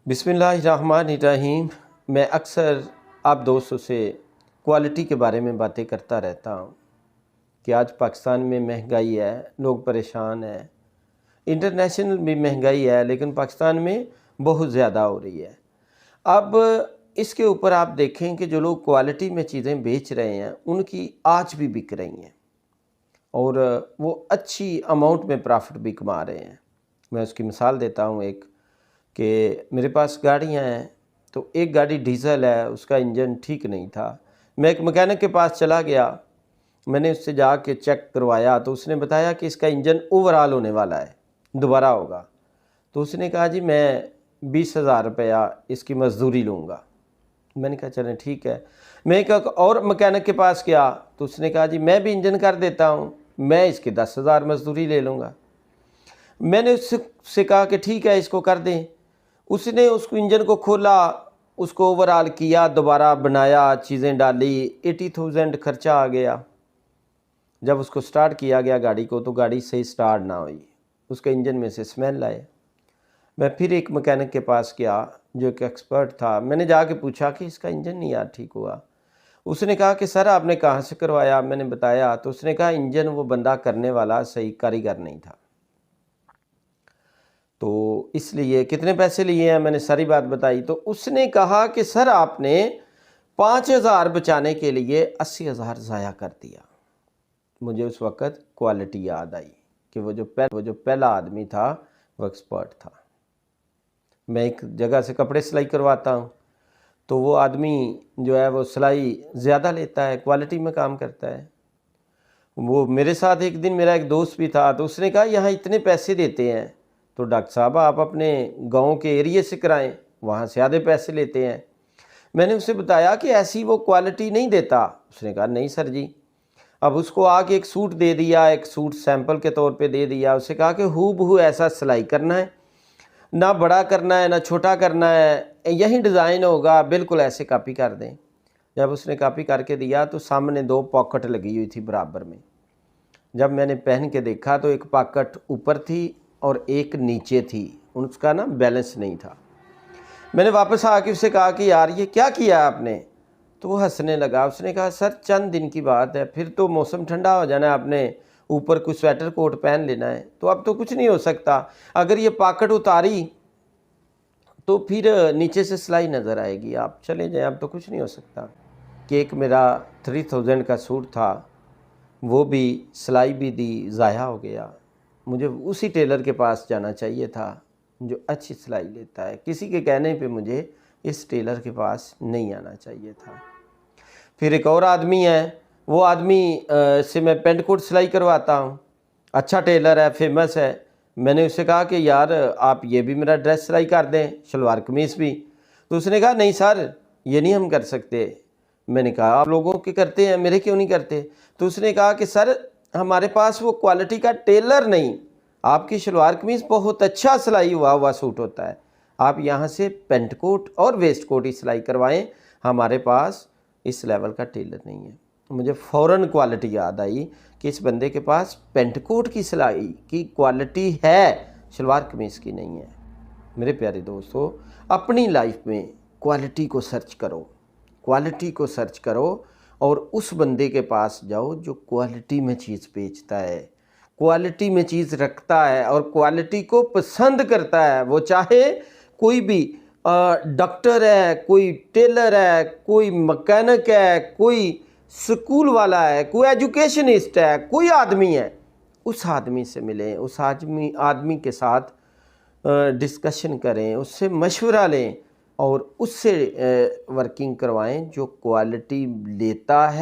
बिस्मिल्लाहिर्रहमानिर्रहीम। मैं अक्सर आप दोस्तों से क्वालिटी के बारे में बातें करता रहता हूँ कि आज पाकिस्तान में महंगाई है, लोग परेशान हैं। इंटरनेशनल भी महंगाई है लेकिन पाकिस्तान में बहुत ज़्यादा हो रही है। अब इसके ऊपर आप देखें कि जो लोग क्वालिटी में चीज़ें बेच रहे हैं उनकी आज भी बिक रही हैं और वो अच्छी अमाउंट में प्रॉफिट भी कमा रहे हैं। मैं उसकी मिसाल देता हूँ एक कि मेरे पास गाड़ियाँ हैं, तो एक गाड़ी डीज़ल है, उसका इंजन ठीक नहीं था। मैं एक मैकेनिक के पास चला गया, मैंने उससे जाके चेक करवाया तो उसने बताया कि इसका इंजन ओवरऑल होने वाला है, दोबारा होगा। तो उसने कहा जी मैं 20,000 रुपया इसकी मजदूरी लूँगा। मैंने कहा चलें ठीक है। मैं एक और मैकेनिक के पास गया तो उसने कहा जी मैं भी इंजन कर देता हूँ, मैं इसके 10,000 मजदूरी ले लूँगा। मैंने उससे कहा कि ठीक है इसको कर दें। उसने उसको इंजन को खोला, उसको ओवरऑल किया, दोबारा बनाया, चीज़ें डाली, 80,000 खर्चा आ गया। जब उसको स्टार्ट किया गया गाड़ी को तो गाड़ी सही स्टार्ट ना हुई, उसके इंजन में से स्मेल आए। मैं फिर एक मैकेनिक के पास गया जो एक एक्सपर्ट था, मैंने जाके पूछा कि इसका इंजन नहीं यार ठीक हुआ। उसने कहा कि सर आपने कहाँ से करवाया? मैंने बताया तो उसने कहा इंजन वो बंदा करने वाला सही कारीगर नहीं था, तो इसलिए कितने पैसे लिए हैं मैंने सारी बात बताई। तो उसने कहा कि सर आपने 5,000 बचाने के लिए 80,000 ज़ाया कर दिया। मुझे उस वक़्त क्वालिटी याद आई कि वो जो पहला आदमी था वो एक्सपर्ट था। मैं एक जगह से कपड़े सिलाई करवाता हूँ तो वो आदमी जो है वो सिलाई ज़्यादा लेता है, क्वालिटी में काम करता है। वो मेरे साथ एक दिन मेरा एक दोस्त भी था तो उसने कहा यहाँ इतने पैसे देते हैं तो डॉक्टर साहब आप अपने गांव के एरिया से कराएं, वहाँ से आधे पैसे लेते हैं। मैंने उसे बताया कि ऐसी वो क्वालिटी नहीं देता। उसने कहा नहीं सर जी। अब उसको आके एक सूट दे दिया, एक सूट सैंपल के तौर पे दे दिया। उससे कहा कि हूबहू ऐसा सिलाई करना है, ना बड़ा करना है ना छोटा करना है, यही डिज़ाइन होगा, बिल्कुल ऐसे कॉपी कर दें। जब उसने कॉपी करके दिया तो सामने 2 पॉकेट लगी हुई थी बराबर में। जब मैंने पहन के देखा तो एक पॉकेट ऊपर थी और एक नीचे थी, उसका ना बैलेंस नहीं था। मैंने वापस आके उससे कहा कि यार ये क्या किया आपने? तो वो हंसने लगा। उसने कहा सर चंद दिन की बात है, फिर तो मौसम ठंडा हो जाना है, आपने ऊपर कुछ स्वेटर कोट पहन लेना है, तो अब तो कुछ नहीं हो सकता। अगर ये पॉकेट उतारी तो फिर नीचे से सिलाई नज़र आएगी, आप चले जाएं, अब तो कुछ नहीं हो सकता। कि एक मेरा 3,000 का सूट था, वो भी सिलाई भी दी, ज़ाया हो गया। मुझे उसी टेलर के पास जाना चाहिए था जो अच्छी सिलाई लेता है। किसी के कहने पे मुझे इस टेलर के पास नहीं आना चाहिए था। फिर एक और आदमी है, वो आदमी से मैं पेंट कोट सिलाई करवाता हूँ, अच्छा टेलर है, फेमस है। मैंने उससे कहा कि यार आप ये भी मेरा ड्रेस सिलाई कर दें, शलवार कमीज़ भी। तो उसने कहा नहीं सर ये नहीं हम कर सकते। मैंने कहा आप लोगों के करते हैं, मेरे क्यों नहीं करते? तो उसने कहा कि सर हमारे पास वो क्वालिटी का टेलर नहीं, आपकी शलवार कमीज़ बहुत अच्छा सिलाई हुआ हुआ सूट होता है, आप यहाँ से पेंट कोट और वेस्ट कोट ही सिलाई करवाएं, हमारे पास इस लेवल का टेलर नहीं है। मुझे फ़ौरन क्वालिटी याद आई कि इस बंदे के पास पेंट कोट की सिलाई की क्वालिटी है, शलवार कमीज़ की नहीं है। मेरे प्यारे दोस्तों, अपनी लाइफ में क्वालिटी को सर्च करो, क्वालिटी को सर्च करो और उस बंदे के पास जाओ जो क्वालिटी में चीज़ बेचता है, क्वालिटी में चीज़ रखता है और क्वालिटी को पसंद करता है। वो चाहे कोई भी डॉक्टर है, कोई टेलर है, कोई मैकेनिक है, कोई स्कूल वाला है, कोई एजुकेशनिस्ट है, कोई आदमी है, उस आदमी से मिलें, उस आदमी के साथ डिस्कशन करें, उससे मशवरा लें और उससे वर्किंग करवाएं जो क्वालिटी लेता है।